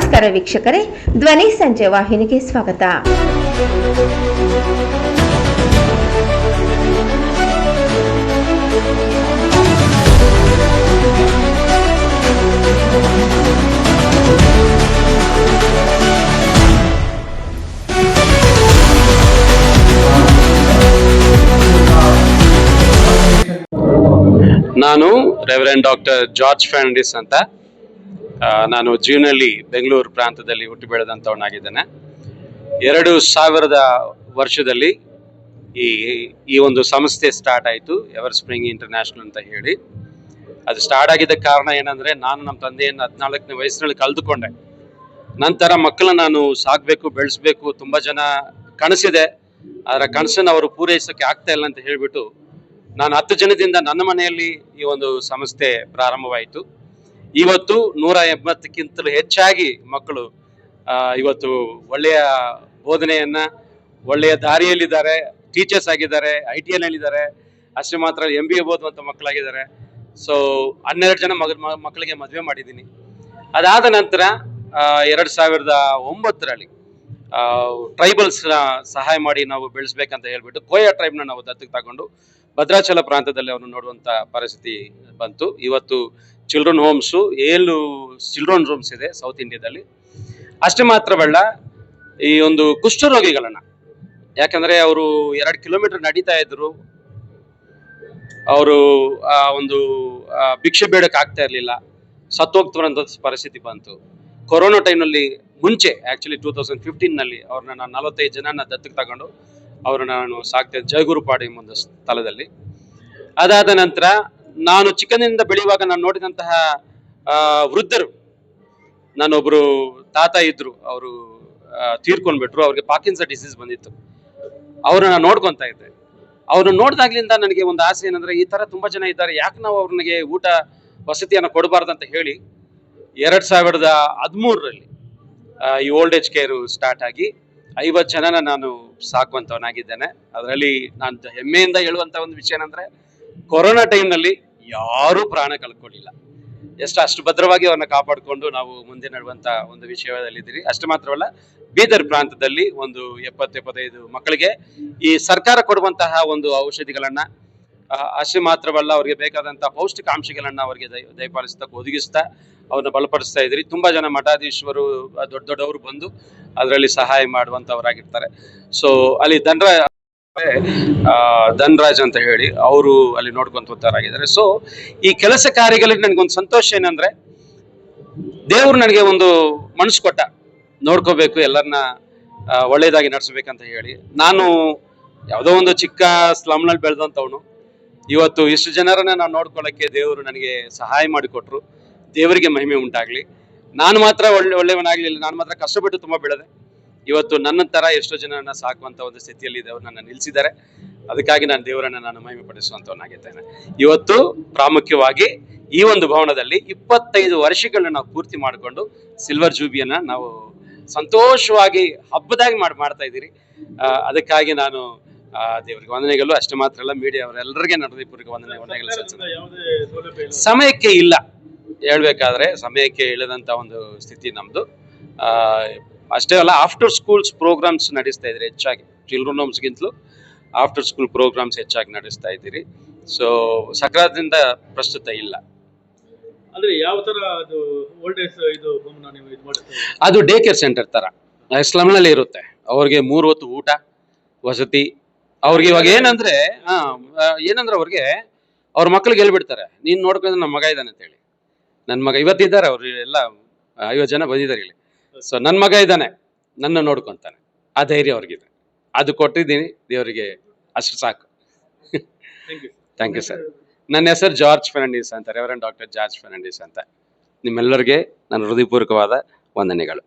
ನಮಸ್ಕಾರ ವೀಕ್ಷಕರೇ, ಧ್ವನಿ ಸಂಜೆ ವಾಹಿನಿಗೆ ಸ್ವಾಗತ. ನಾನು ರೆವರೆಂಡ್ ಡಾಕ್ಟರ್ ಜಾರ್ಜ್ ಫರ್ನಾಂಡಿಸ್ ಅಂತ. ನಾನು ಜೀವನದಲ್ಲಿ ಬೆಂಗಳೂರು ಪ್ರಾಂತದಲ್ಲಿ ಹುಟ್ಟಿ ಬೆಳೆದಂಥವನಾಗಿದ್ದೇನೆ. 2000 ವರ್ಷದಲ್ಲಿ ಈ ಒಂದು ಸಂಸ್ಥೆ ಸ್ಟಾರ್ಟ್ ಆಯಿತು, ಎವರ್ ಸ್ಪ್ರಿಂಗ್ ಇಂಟರ್ನ್ಯಾಷನಲ್ ಅಂತ ಹೇಳಿ. ಅದು ಸ್ಟಾರ್ಟ್ ಆಗಿದ್ದ ಕಾರಣ ಏನಂದರೆ, ನಾನು ನಮ್ಮ ತಂದೆಯನ್ನು 14ನೇ ವಯಸ್ಸಿನಲ್ಲಿ ಕಳೆದುಕೊಂಡೆ. ನಂತರ ಮಕ್ಕಳನ್ನ ನಾನು ಸಾಕಬೇಕು, ಬೆಳೆಸಬೇಕು, ತುಂಬ ಜನ ಕನಸಿದೆ, ಅದರ ಕನಸನ್ನು ಅವರು ಪೂರೈಸೋಕ್ಕೆ ಆಗ್ತಾ ಇಲ್ಲ ಅಂತ ಹೇಳಿಬಿಟ್ಟು ನಾನು 10 ಜನದಿಂದ ನನ್ನ ಮನೆಯಲ್ಲಿ ಈ ಒಂದು ಸಂಸ್ಥೆ ಪ್ರಾರಂಭವಾಯಿತು. ಇವತ್ತು 180ಕ್ಕಿಂತಲೂ ಹೆಚ್ಚಾಗಿ ಮಕ್ಕಳು ಇವತ್ತು ಒಳ್ಳೆಯ ಬೋಧನೆಯನ್ನ, ಒಳ್ಳೆಯ ದಾರಿಯಲ್ಲಿದ್ದಾರೆ, ಟೀಚರ್ಸ್ ಆಗಿದ್ದಾರೆ, ITNಲ್ಲಿದ್ದಾರೆ. ಅಷ್ಟೇ ಮಾತ್ರ MBA ಓದುವಂಥ ಮಕ್ಕಳಾಗಿದ್ದಾರೆ. ಸೊ 12 ಜನ ಮಕ್ಕಳಿಗೆ ಮದುವೆ ಮಾಡಿದ್ದೀನಿ. ಅದಾದ ನಂತರ 2009ರಲ್ಲಿ ಟ್ರೈಬಲ್ಸ್ನ ಸಹಾಯ ಮಾಡಿ ನಾವು ಬೆಳೆಸ್ಬೇಕಂತ ಹೇಳ್ಬಿಟ್ಟು ಕೋಯಾ ಟ್ರೈಬ್ನ ನಾವು ದತ್ತಕ್ಕೆ ತಗೊಂಡು ಭದ್ರಾಚಲ ಪ್ರಾಂತದಲ್ಲಿ ಅವನು ನೋಡುವಂಥ ಪರಿಸ್ಥಿತಿ ಬಂತು. ಇವತ್ತು ಚಿಲ್ಡ್ರನ್ ಹೋಮ್ಸು 7 ಚಿಲ್ಡ್ರನ್ ಹೋಮ್ಸ್ ಇದೆ ಸೌತ್ ಇಂಡಿಯಾದಲ್ಲಿ. ಅಷ್ಟೇ ಮಾತ್ರವಲ್ಲ, ಈ ಒಂದು ಕುಷ್ಠರೋಗಿಗಳನ್ನ, ಯಾಕಂದರೆ ಅವರು 2 ಕಿಲೋಮೀಟರ್ ನಡೀತಾ ಇದ್ರು, ಅವರು ಒಂದು ಭಿಕ್ಷೆ ಬೇಡಕ್ಕೆ ಆಗ್ತಾ ಇರಲಿಲ್ಲ, ಸತ್ತೋಗ್ತವಂಥ ಪರಿಸ್ಥಿತಿ ಬಂತು. ಕೊರೋನಾ ಟೈಮ್ನಲ್ಲಿ ಮುಂಚೆ ಆ್ಯಕ್ಚುಲಿ 2015ನಲ್ಲಿ ಅವ್ರನ್ನ ನಾನು 45 ಜನನ ದತ್ತಕ್ಕೆ ತಗೊಂಡು ಅವ್ರನ್ನ ನಾನು ಸಾಕ್ತಾ ಇದ್ದೆ ಜಯಗುರುಪಾಡು ಎಂಬ ಒಂದು ಸ್ಥಳದಲ್ಲಿ. ಅದಾದ ನಂತರ ನಾನು ಚಿಕ್ಕಂದಿನಿಂದ ಬೆಳೆಯುವಾಗ ನಾನು ನೋಡಿದಂತಹ ವೃದ್ಧರು, ನಾನೊಬ್ಬರು ತಾತ ಇದ್ರು, ಅವರು ತೀರ್ಕೊಂಡ್ಬಿಟ್ರು, ಅವ್ರಿಗೆ ಪಾರ್ಕಿನ್ಸನ್ ಡಿಸೀಸ್ ಬಂದಿತ್ತು. ಅವ್ರನ್ನ ನೋಡ್ಕೊತಾ ಇದ್ದೆ. ಅವ್ರನ್ನ ನೋಡಿದಾಗ್ಲಿಂದ ನನಗೆ ಒಂದು ಆಸೆ ಏನಂದ್ರೆ, ಈ ಥರ ತುಂಬ ಜನ ಇದ್ದಾರೆ, ಯಾಕೆ ನಾವು ಅವ್ರಿಗೆ ಊಟ ವಸತಿಯನ್ನು ಕೊಡಬಾರ್ದು ಅಂತ ಹೇಳಿ 2013ರಲ್ಲಿ ಈ ಓಲ್ಡ್ ಏಜ್ ಕೇರು ಸ್ಟಾರ್ಟ್ ಆಗಿ 50 ಜನನ ನಾನು ಸಾಕುವಂಥವನಾಗಿದ್ದೇನೆ. ಅದರಲ್ಲಿ ನಾನು ಹೆಮ್ಮೆಯಿಂದ ಹೇಳುವಂಥ ಒಂದು ವಿಷಯ ಏನಂದರೆ, ಕೊರೋನಾ ಟೈಮ್ನಲ್ಲಿ ಯಾರೂ ಪ್ರಾಣ ಕಳ್ಕೊಳ್ಳಿಲ್ಲ. ಅಷ್ಟು ಭದ್ರವಾಗಿ ಅವ್ರನ್ನ ಕಾಪಾಡಿಕೊಂಡು ನಾವು ಮುಂದೆ ನಡುವಂಥ ಒಂದು ವಿಷಯದಲ್ಲಿದ್ದೀರಿ. ಅಷ್ಟು ಮಾತ್ರವಲ್ಲ, ಬೀದರ್ ಪ್ರಾಂತದಲ್ಲಿ ಒಂದು 70-75 ಮಕ್ಕಳಿಗೆ ಈ ಸರ್ಕಾರ ಕೊಡುವಂತಹ ಒಂದು ಔಷಧಿಗಳನ್ನು, ಅಷ್ಟೇ ಮಾತ್ರವಲ್ಲ ಅವ್ರಿಗೆ ಬೇಕಾದಂಥ ಪೌಷ್ಟಿಕಾಂಶಗಳನ್ನು ಅವರಿಗೆ ದಯಪಾಲಿಸ್ತಾ ಒದಗಿಸ್ತಾ ಅವ್ರನ್ನ ಬಲಪಡಿಸ್ತಾ ಇದ್ರಿ. ತುಂಬ ಜನ ಮಠಾಧೀಶ್ವರು, ದೊಡ್ಡವರು ಬಂದು ಅದರಲ್ಲಿ ಸಹಾಯ ಮಾಡುವಂಥವರಾಗಿರ್ತಾರೆ. ಸೊ ಅಲ್ಲಿ ಧನ್ರಾಜ್ ಅಂತ ಹೇಳಿ ಅವರು ಅಲ್ಲಿ ನೋಡ್ಕೊಂತಾರಾಗಿದ್ದಾರೆ. ಸೊ ಈ ಕೆಲಸ ಕಾರ್ಯಗಳಿಗೆ ನನಗೊಂದು ಸಂತೋಷ ಏನಂದ್ರೆ, ದೇವರು ನನಗೆ ಒಂದು ಮನಸ್ಸು ಕೊಟ್ಟ, ನೋಡ್ಕೋಬೇಕು, ಎಲ್ಲರನ್ನ ಒಳ್ಳೇದಾಗಿ ನಡೆಸ್ಬೇಕಂತ ಹೇಳಿ. ನಾನು ಯಾವುದೋ ಒಂದು ಚಿಕ್ಕ ಸ್ಲಮ್ನಲ್ಲಿ ಬೆಳೆದಂಥವನು, ಇವತ್ತು ಇಷ್ಟು ಜನರನ್ನ ನಾನು ನೋಡ್ಕೊಳ್ಳೋಕ್ಕೆ ದೇವರು ನನಗೆ ಸಹಾಯ ಮಾಡಿಕೊಟ್ರು. ದೇವರಿಗೆ ಮಹಿಮೆ ಉಂಟಾಗಲಿ. ನಾನು ಮಾತ್ರ ಒಳ್ಳೆಯವನಾಗಲಿಲ್ಲ, ನಾನು ಮಾತ್ರ ಕಷ್ಟಪಟ್ಟು ತುಂಬ ಬೆಳೆದೆ. ಇವತ್ತು ನನ್ನ ಥರ ಎಷ್ಟೋ ಜನರನ್ನ ಸಾಕುವಂಥ ಒಂದು ಸ್ಥಿತಿಯಲ್ಲಿ ದೇವರು ನನ್ನ ನಿಲ್ಲಿಸಿದ್ದಾರೆ. ಅದಕ್ಕಾಗಿ ನಾನು ದೇವರನ್ನು ನಾನು ಮಹಿಮೆ ಪಡಿಸುವಂಥವನಾಗಿದ್ದೇನೆ. ಇವತ್ತು ಪ್ರಾಮುಖ್ಯವಾಗಿ ಈ ಒಂದು ಭವನದಲ್ಲಿ 25 ವರ್ಷಗಳನ್ನ ನಾವು ಪೂರ್ತಿ ಮಾಡಿಕೊಂಡು ಸಿಲ್ವರ್ ಜೂಬಿಯನ್ನು ನಾವು ಸಂತೋಷವಾಗಿ ಹಬ್ಬದಾಗಿ ಮಾಡ್ತಾ ಇದ್ದೀರಿ. ಅದಕ್ಕಾಗಿ ನಾನು ದೇವರಿಗೆ ವಂದನೆಗಳು. ಅಷ್ಟೇ ಮಾತ್ರ ಅಲ್ಲ, ಮೀಡಿಯಾ ಅವರೆಲ್ಲರಿಗೆ ನನ್ನ ಹೃದಯಪೂರ್ವಕ ವಂದನೆಗಳು ಸಲ್ಲಿಸುತ್ತೇನೆ. ಸಮಯಕ್ಕೆ ಇಲ್ಲ ಹೇಳ್ಬೇಕಾದ್ರೆ, ಸಮಯಕ್ಕೆ ಇಲ್ಲದಂಥ ಒಂದು ಸ್ಥಿತಿ ನಮ್ಮದು. ಅಷ್ಟೇ ಅಲ್ಲ, ಆಫ್ಟರ್ ಸ್ಕೂಲ್ಸ್ ಪ್ರೋಗ್ರಾಮ್ಸ್ ನಡೆಸ್ತಾ ಇದ್ದೀರಿ ಹೆಚ್ಚಾಗಿ. ಚಿಲ್ಡ್ರನ್ ಹೋಮ್ಸ್ಗಿಂತಲೂ ಆಫ್ಟರ್ ಸ್ಕೂಲ್ ಪ್ರೋಗ್ರಾಮ್ಸ್ ಹೆಚ್ಚಾಗಿ ನಡೆಸ್ತಾ ಇದ್ದೀರಿ. ಸೊ ಸಕಾರಾತ್ಮಕದಿಂದ ಪ್ರಸ್ತುತ ಇಲ್ಲ. ಅಂದ್ರೆ ಯಾವ ತರ ಅದು ಓಲ್ಡ್ ಏಜ್ ಇದು ಹೋಮ್ನ ನೀವು ಇದು ಮಾಡ್ತೀರಾ? ಅದು ಡೇ ಕೇರ್ ಸೆಂಟರ್ ತರ ಸ್ಲಮ್ನಲ್ಲಿ ಇರುತ್ತೆ. ಅವ್ರಿಗೆ 3 ಹೊತ್ತು ಊಟ, ವಸತಿ. ಅವ್ರಿಗೆ ಇವಾಗ ಏನಂದ್ರೆ ಅವ್ರಿಗೆ ಅವ್ರ ಮಕ್ಳಿಗೆ ಹೇಳ್ಬಿಡ್ತಾರೆ, ನೀನು ನೋಡ್ಕೊಂಡ್ರೆ ನಮ್ಮ ಮಗ ಇದ್ದಾನೆ ಅಂತ ಹೇಳಿ. ನನ್ನ ಮಗ ಇವತ್ತಿದ್ದಾರೆ, ಅವ್ರು ಎಲ್ಲ 50 ಜನ ಬಂದಿದ್ದಾರೆ ಇಲ್ಲಿ. ಸೊ ನನ್ನ ಮಗ ಇದ್ದಾನೆ, ನನ್ನ ನೋಡ್ಕೊಂತಾನೆ, ಆ ಧೈರ್ಯ ಅವ್ರಿಗಿದೆ. ಅದು ಕೊಟ್ಟಿದ್ದೀನಿ, ದೇವರಿಗೆ ಅಷ್ಟು ಸಾಕು. Thank you sir. ನನ್ನ ಹೆಸರು ಜಾರ್ಜ್ ಫರ್ನಾಂಡಿಸ್ ಅಂತ, ರೆವರೆಂಡ್ ಡಾಕ್ಟರ್ ಜಾರ್ಜ್ ಫರ್ನಾಂಡಿಸ್ ಅಂತ. ನಿಮ್ಮೆಲ್ಲರಿಗೆ ನನ್ನ ಹೃದಯಪೂರ್ವಕವಾದ ವಂದನೆಗಳು.